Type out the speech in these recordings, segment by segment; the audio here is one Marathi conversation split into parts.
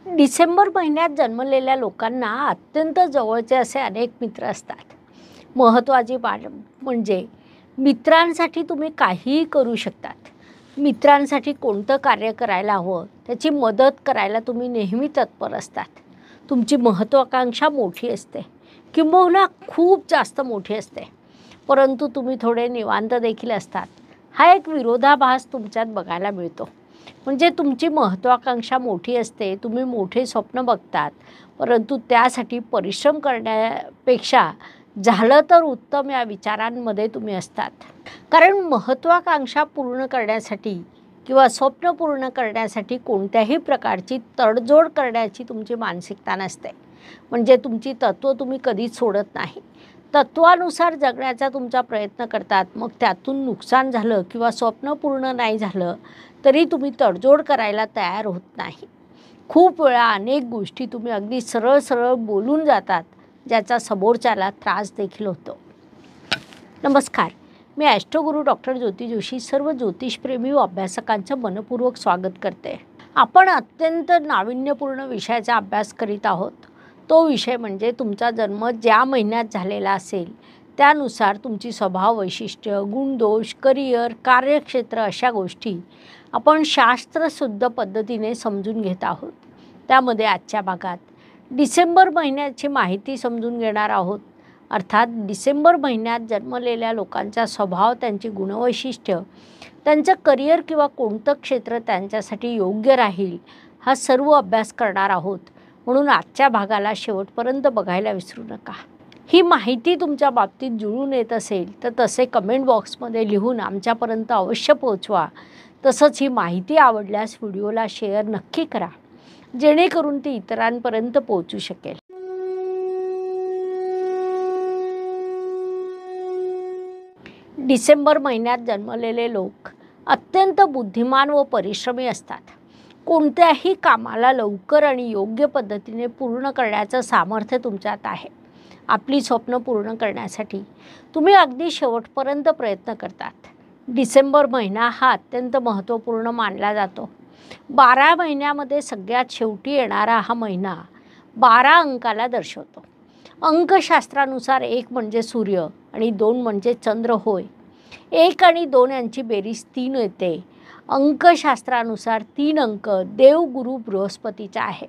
डिसेंबर महिन्यात जन्मलेल्या लोकांना अत्यंत जवळचे असे अनेक मित्र असतात. महत्त्वाची बाब म्हणजे मित्रांसाठी तुम्ही काहीही करू शकतात. मित्रांसाठी कोणतं कार्य करायला हवं त्याची मदत करायला तुम्ही नेहमी तत्पर असतात. तुमची महत्त्वाकांक्षा मोठी असते, किंबहुना खूप जास्त मोठी असते, परंतु तुम्ही थोडे निवांत देखील असतात. हा एक विरोधाभास तुमच्यात बघायला मिळतो. म्हणजे तुमची महत्त्वाकांक्षा मोठी असते, तुम्ही मोठे स्वप्न बघतात, परंतु त्यासाठी परिश्रम करण्यापेक्षा झालं तर उत्तम या विचारांमध्ये तुम्ही असतात. कारण महत्त्वाकांक्षा पूर्ण करण्यासाठी किंवा स्वप्न पूर्ण करण्यासाठी कोणत्याही प्रकारची तडजोड करण्याची तुमची मानसिकता नसते. म्हणजे तुमची तत्त्व तुम्ही कधीच सोडत नाही. तत्त्वानुसार जगण्याचा तुमचा प्रयत्न करतात. मग त्यातून नुकसान झालं किंवा स्वप्न पूर्ण नाही झालं तरी तुम्ही तडजोड करायला तयार होत नाही. खूप वेळा अनेक गोष्टी तुम्ही अगदी सरळ सरळ बोलून जातात, ज्याचा समोरच्याला त्रास देखील होतो. नमस्कार, मी ॲस्ट्रोगुरू डॉक्टर ज्योती जोशी सर्व ज्योतिषप्रेमी व अभ्यासकांचं मनपूर्वक स्वागत करते. आपण अत्यंत नाविन्यपूर्ण विषयाचा अभ्यास करीत आहोत. तो विषय म्हणजे तुमचा जन्म ज्या महिन्यात झालेला असेल त्यानुसार तुमची स्वभाव वैशिष्ट्य, गुणदोष, करिअर, कार्यक्षेत्र अशा गोष्टी आपण शास्त्रशुद्ध पद्धतीने समजून घेत आहोत. त्यामध्ये आजच्या भागात डिसेंबर महिन्याची माहिती समजून घेणार आहोत. अर्थात डिसेंबर महिन्यात जन्मलेल्या लोकांचा स्वभाव, त्यांची गुणवैशिष्ट्य, त्यांचं करिअर किंवा कोणतं क्षेत्र त्यांच्यासाठी योग्य राहील हा सर्व अभ्यास करणार आहोत. म्हणून आजच्या भागाला शेवटपर्यंत बघायला विसरू नका. ही माहिती तुमच्या बाबतीत जुळून येत असेल तर तसे कमेंट बॉक्समध्ये लिहून आमच्यापर्यंत अवश्य पोहोचवा. तसंच ही माहिती आवडल्यास व्हिडिओला शेअर नक्की करा, जेणेकरून ती इतरांपर्यंत पोहोचू शकेल. डिसेंबर महिन्यात जन्मलेले लोक अत्यंत बुद्धिमान व परिश्रमी असतात. कोणत्याही कामाला लवकर आणि योग्य पद्धतीने पूर्ण करण्याचं सामर्थ्य तुमच्यात आहे. आपली स्वप्न पूर्ण करण्यासाठी तुम्ही अगदी शेवटपर्यंत प्रयत्न करतात. डिसेंबर महिना हा अत्यंत महत्त्वपूर्ण मानला जातो. 12 महिन्यामध्ये सगळ्यात शेवटी येणारा हा महिना 12 अंकाला दर्शवतो. अंकशास्त्रानुसार 1 म्हणजे सूर्य आणि 2 म्हणजे चंद्र होय. 1 आणि 2 यांची बेरीज 3 येते. अंकशास्त्रानुसार 3 अंक देव गुरु बृहस्पतीचा आहे.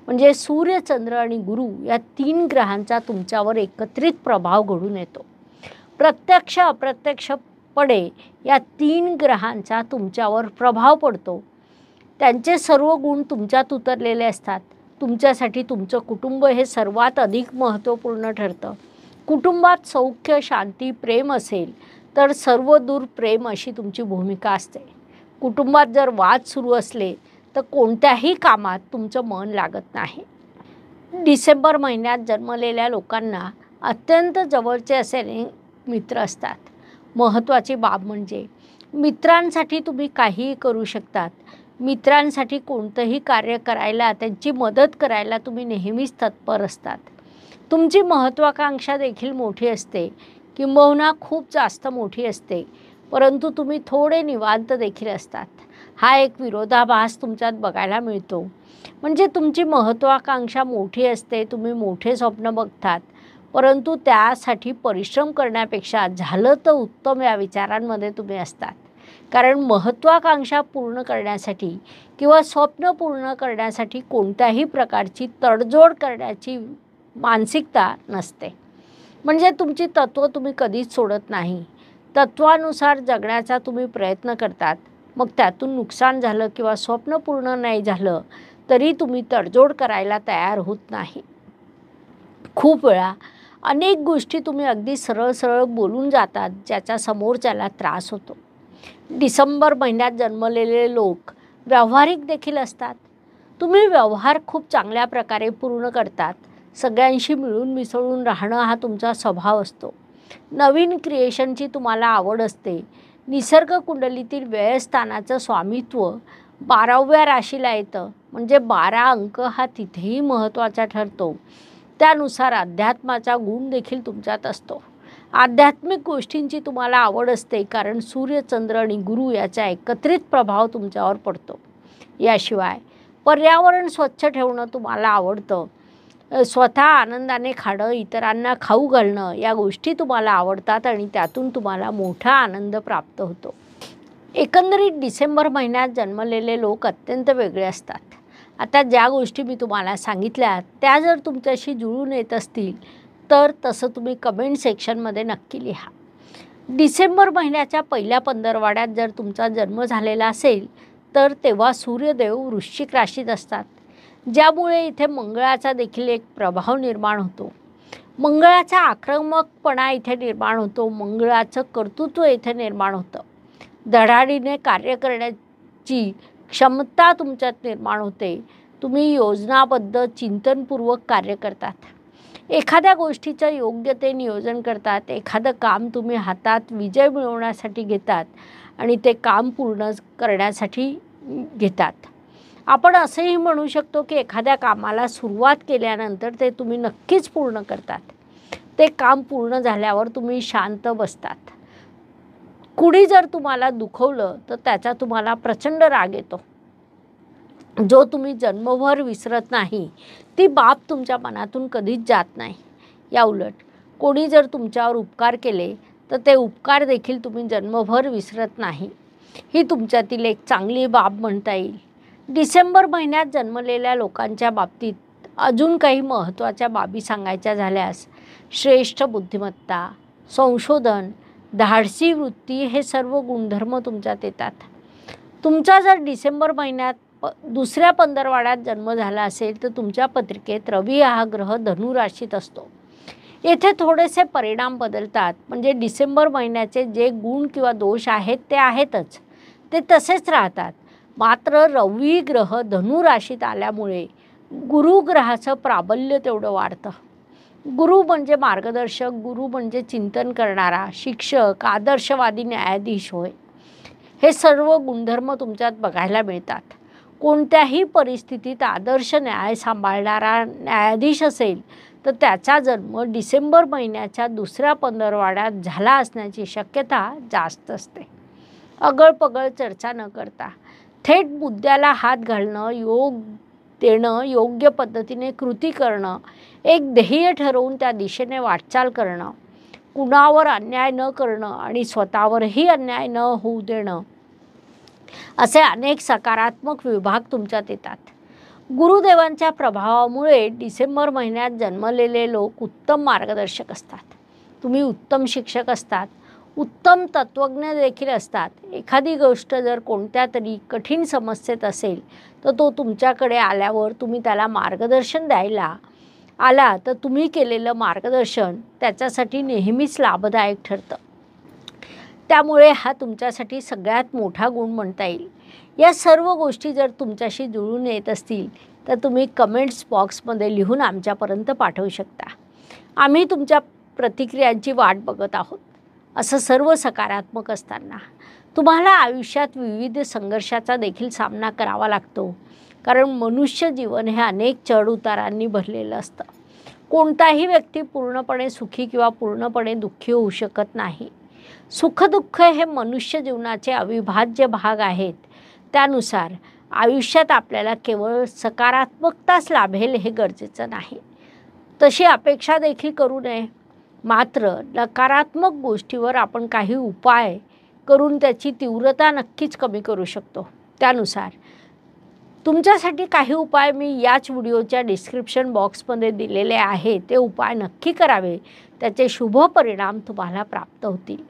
म्हणजे सूर्य, चंद्र आणि गुरु या 3 ग्रहांचा तुमच्यावर एकत्रित प्रभाव घडून येतो. प्रत्यक्ष अप्रत्यक्षपणे या 3 ग्रहांचा तुमच्यावर प्रभाव पडतो. त्यांचे सर्व गुण तुमच्यात उतरलेले असतात. तुमच्यासाठी तुमचं कुटुंब हे सर्वात अधिक महत्त्वपूर्ण ठरतं. कुटुंबात सौख्य, शांती, प्रेम असेल तर सर्व दूर प्रेम अशी तुमची भूमिका असते. कुटुंबात जर वाद सुरू असले तर कोणत्याही कामात तुमचं मन लागत नाही. डिसेंबर महिन्यात जन्मलेल्या लोकांना अत्यंत जवळचे असे मित्र असतात. महत्त्वाची बाब म्हणजे मित्रांसाठी तुम्ही काहीही करू शकतात. मित्रांसाठी कोणतंही कार्य करायला, त्यांची मदत करायला तुम्ही नेहमीच तत्पर असतात. तुमची महत्त्वाकांक्षा देखील मोठी असते, किंबहुना खूप जास्त मोठी असते, परंतु तुम्ही थोडे निवांत देखील असतात. हा एक विरोधाभास तुमच्यात बघायला मिळतो. म्हणजे तुमची महत्त्वाकांक्षा मोठी असते, तुम्ही मोठे स्वप्न बघतात, परंतु त्यासाठी परिश्रम करण्यापेक्षा झालं तर उत्तम या विचारांमध्ये तुम्ही असतात. कारण महत्त्वाकांक्षा पूर्ण करण्यासाठी किंवा स्वप्न पूर्ण करण्यासाठी कोणत्याही प्रकारची तडजोड करण्याची मानसिकता नसते. म्हणजे तुमची तत्त्व तुम्ही कधीच सोडत नाही. तत्त्वानुसार जगण्याचा तुम्ही प्रयत्न करतात. मग त्यातून नुकसान झालं किंवा स्वप्न पूर्ण नाही झालं तरी तुम्ही तडजोड करायला तयार होत नाही. खूप वेळा अनेक गोष्टी तुम्ही अगदी सरळ सरळ बोलून जातात, ज्याचा समोरच्याला त्रास होतो. डिसेंबर महिन्यात जन्मलेले लोक व्यावहारिक देखील असतात. तुम्ही व्यवहार खूप चांगल्या प्रकारे पूर्ण करतात. सगळ्यांशी मिळून मिसळून राहणं हा तुमचा स्वभाव असतो. नवीन क्रिएशनची तुम्हाला आवड असते. निसर्ग कुंडलीतील व्ययस्थानाचं स्वामित्व 12व्या राशीला येतं. म्हणजे 12 अंक हा तिथेही महत्त्वाचा ठरतो. त्यानुसार अध्यात्माचा गुण देखील तुमच्यात असतो. आध्यात्मिक गोष्टींची तुम्हाला आवड असते, कारण सूर्य, चंद्र आणि गुरु याचा एकत्रित प्रभाव तुमच्यावर पडतो. याशिवाय पर्यावरण स्वच्छ ठेवणं तुम्हाला आवडतं. स्वतः आनंदाने खाणं, इतरांना खाऊ घालणं या गोष्टी तुम्हाला आवडतात आणि त्यातून तुम्हाला मोठा आनंद प्राप्त होतो. एकंदरीत डिसेंबर महिन्यात जन्मलेले लोक अत्यंत वेगळे असतात. आता ज्या गोष्टी मी तुम्हाला सांगितल्या त्या जर तुमच्याशी जुळून येत असतील तर तसं तुम्ही कमेंट सेक्शनमध्ये नक्की लिहा. डिसेंबर महिन्याच्या पहिल्या पंधरवड्यात जर तुमचा जन्म झालेला असेल तर तेव्हा सूर्यदेव वृश्चिक राशीत असतात, ज्यामुळे इथे मंगळाचा देखील एक प्रभाव निर्माण होतो. मंगळाचा आक्रमकपणा इथे निर्माण होतो. मंगळाचं कर्तृत्व इथे निर्माण होतं. धडाडीने कार्य करण्याची क्षमता तुमच्यात निर्माण होते. तुम्ही योजनाबद्ध चिंतनपूर्वक कार्य करतात. एखाद्या गोष्टीचं योग्य ते नियोजन करतात. एखादं काम तुम्ही हातात विजय मिळवण्यासाठी घेतात आणि ते काम पूर्ण करण्यासाठी घेतात. आपण असंही म्हणू शकतो की एखाद्या कामाला सुरुवात केल्यानंतर ते तुम्ही नक्कीच पूर्ण करतात. ते काम पूर्ण झाल्यावर तुम्ही शांत बसतात. कुणी जर तुम्हाला दुखवलं तर त्याचा तुम्हाला प्रचंड राग येतो, जो तुम्ही जन्मभर विसरत नाही. ती बाब तुमच्या मनातून कधीच जात नाही. या उलट कोणी जर तुमच्यावर उपकार केले तर ते उपकार देखील तुम्ही जन्मभर विसरत नाही. ही तुमच्यातील एक चांगली बाब म्हणता येईल. डिसेंबर महिन्यात जन्मलेल्या लोकांच्या बाबतीत अजून काही महत्त्वाच्या बाबी सांगायच्या झाल्यास श्रेष्ठ बुद्धिमत्ता, संशोधन, धाडसी वृत्ती हे सर्व गुणधर्म तुमच्यात येतात. तुमचा जर डिसेंबर महिन्यात दुसऱ्या पंधरवड्यात जन्म झाला असेल तर तुमच्या पत्रिकेत रवी हा ग्रह धनु राशीत असतो. येथे थोडेसे परिणाम बदलतात. म्हणजे डिसेंबर महिन्याचे जे गुण किंवा दोष आहेत ते आहेतच, ते तसेच राहतात. मात्र रवी ग्रह धनु राशीत आल्यामुळे गुरु ग्रहाचं प्राबल्य तेवढं वाढतं. गुरु म्हणजे मार्गदर्शक, गुरु म्हणजे चिंतन करणारा, शिक्षक, आदर्शवादी न्यायाधीश होय. हे सर्व गुणधर्म तुमच्यात बघायला मिळतात. कोणत्याही परिस्थितीत आदर्श न्याय सांभाळणारा न्यायाधीश असेल तर त्याचा जन्म डिसेंबर महिन्याच्या दुसऱ्या पंधरवड्यात झाला असण्याची शक्यता जास्त असते. अगळपगळ चर्चा न करता थेट मुद्द्याला हात घालणं, योग देणं, योग्य पद्धतीने कृती करणं, एक ध्येय ठरवून त्या दिशेने वाटचाल करणं, कुणावर अन्याय न करणं आणि स्वतःवरही अन्याय न होऊ देणं, असे अनेक सकारात्मक विभाग तुमच्यात येतात. गुरुदेवांच्या प्रभावामुळे डिसेंबर महिन्यात जन्मलेले लोक उत्तम मार्गदर्शक असतात. तुम्ही उत्तम शिक्षक असतात, उत्तम तत्त्वज्ञ देखील असतात. एखादी गोष्ट जर कोणत्या तरी कठीण समस्येत असेल तर तो तुमच्याकडे आल्यावर तुम्ही त्याला मार्गदर्शन द्यायला आला तर तुम्ही केलेलं मार्गदर्शन त्याच्यासाठी नेहमीच लाभदायक ठरतं. त्यामुळे हा तुमच्यासाठी सगळ्यात मोठा गुण म्हणता येईल. या सर्व गोष्टी जर तुमच्याशी जुळून येत असतील तर तुम्ही कमेंट्स बॉक्समध्ये लिहून आमच्यापर्यंत पाठवू शकता. आम्ही तुमच्या प्रतिक्रियांची वाट बघत आहोत. असं सर्व सकारात्मक असताना तुम्हाला आयुष्यात विविध संघर्षाचा देखील सामना करावा लागतो. कारण मनुष्य जीवन हे अनेक चढउतारांनी भरलेलं असतं. कोणताही व्यक्ती पूर्णपणे सुखी किंवा पूर्णपणे दुःखी होऊ शकत नाही. सुखदुःख हे मनुष्य जीवनाचे अविभाज्य भाग आहेत. त्यानुसार आयुष्यात आपल्याला केवळ सकारात्मकताच लाभेल हे गरजेचं नाही. तशी अपेक्षा देखील करू नये. मात्र नकारात्मक गोष्टीवर आपण काही उपाय करून त्याची तीव्रता नक्कीच कमी करू शकतो. त्यानुसार तुमच्यासाठी काही उपाय मी याच व्हिडिओच्या डिस्क्रिप्शन बॉक्समध्ये दिलेले आहे. ते उपाय नक्की करावे. त्याचे शुभ परिणाम तुम्हाला प्राप्त होतील.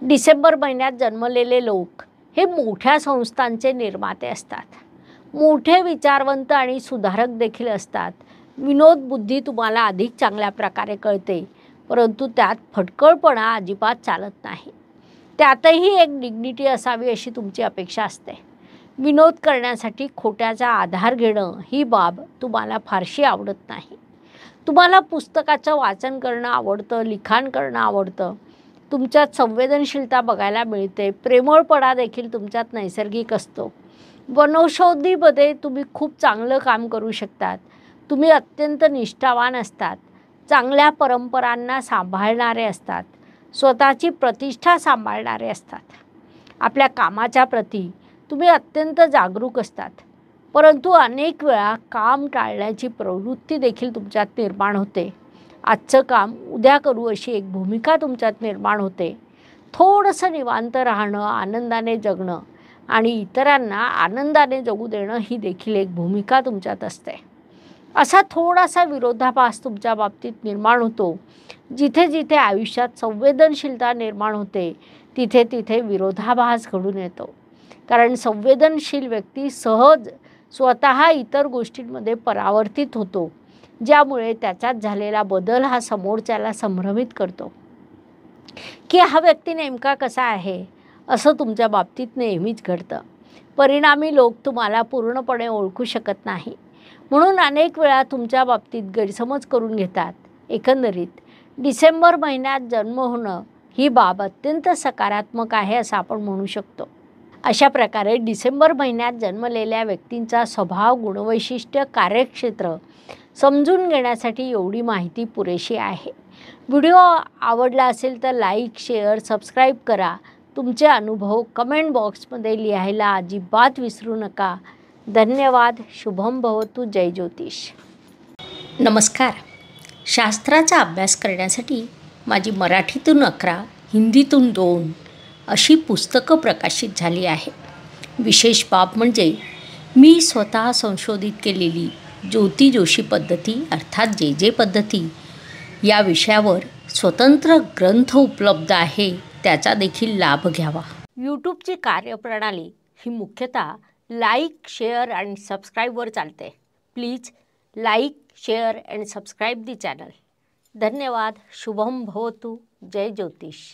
डिसेंबर महिन्यात जन्मलेले लोक हे मोठ्या संस्थांचे निर्माते असतात. मोठे विचारवंत आणि सुधारक देखील असतात. विनोद बुद्धी तुम्हाला अधिक चांगल्या प्रकारे कळते, परंतु त्यात फटकळपणा अजिबात चालत नाही. त्यातही एक डिग्निटी असावी अशी तुमची अपेक्षा असते. विनोद करण्यासाठी खोट्याचा आधार घेणं ही बाब तुम्हाला फारशी आवडत नाही. तुम्हाला पुस्तकाचं वाचन करणं आवडतं, लिखाण करणं आवडतं. तुमच्यात संवेदनशीलता बघायला मिळते. प्रेमळपणा देखील तुमच्यात नैसर्गिक असतो. वनौषधीमध्ये तुम्ही खूप चांगलं काम करू शकतात. तुम्ही अत्यंत निष्ठावान असतात. चांगल्या परंपरांना सांभाळणारे असतात. स्वतःची प्रतिष्ठा सांभाळणारे असतात. आपल्या कामाच्या प्रती तुम्ही अत्यंत जागरूक असतात. परंतु अनेक वेळा काम टाळण्याची प्रवृत्ती देखील तुमच्यात निर्माण होते. आजचं काम उद्या करू अशी एक भूमिका तुमच्यात निर्माण होते. थोडंसं निवांत राहणं, आनंदाने जगणं आणि इतरांना आनंदाने जगू देणं ही देखील एक भूमिका तुमच्यात असते. असा थोडासा विरोधाभास तुमच्या बाबतीत निर्माण होतो. जिथे जिथे आयुष्यात संवेदनशीलता निर्माण होते तिथे तिथे विरोधाभास घडून येतो. कारण संवेदनशील व्यक्ती सहज स्वतः इतर गोष्टींमध्ये परावर्तित होतो, ज्यामुळे त्याच्यात झालेला बदल हा समोरच्याला संभ्रमित करतो की हा व्यक्ती नेमका कसा आहे. असं तुमच्या बाबतीत नेहमीच घडतं. परिणामी लोक तुम्हाला पूर्णपणे ओळखू शकत नाही, म्हणून अनेक वेळा तुमच्या बाबतीत गैरसमज करून घेतात. एकंदरीत डिसेंबर महिन्यात जन्म होणं ही बाब अत्यंत सकारात्मक आहे असं आपण म्हणू शकतो. अशा प्रकारे डिसेंबर महिन्यात जन्मलेल्या व्यक्तींचा स्वभाव, गुणवैशिष्ट्य, कार्यक्षेत्र समजून घेण्यासाठी एवढी माहिती पुरेशी आहे. व्हिडिओ आवडला असेल तर लाईक, शेअर, सबस्क्राईब करा. तुमचे अनुभव कमेंट बॉक्समध्ये लिहायला अजिबात विसरू नका. धन्यवाद. शुभम भवतु. जय ज्योतिष. नमस्कार. शास्त्राचा अभ्यास करण्यासाठी माझी मराठीतून 11, हिंदीतून 2 अशी पुस्तकं प्रकाशित झाली आहे. विशेष बाब म्हणजे मी स्वतः संशोधित केलेली ज्योती जोशी पद्धती अर्थात जे पद्धती या विषयावर स्वतंत्र ग्रंथ उपलब्ध आहे. त्याचा देखील लाभ घ्यावा. यूट्यूबची कार्यप्रणाली ही मुख्यतः लाईक, शेअर आणि सबस्क्राईबवर चालते. Please like, share and subscribe the channel. धन्यवाद. शुभम भवतु. जय ज्योतिष.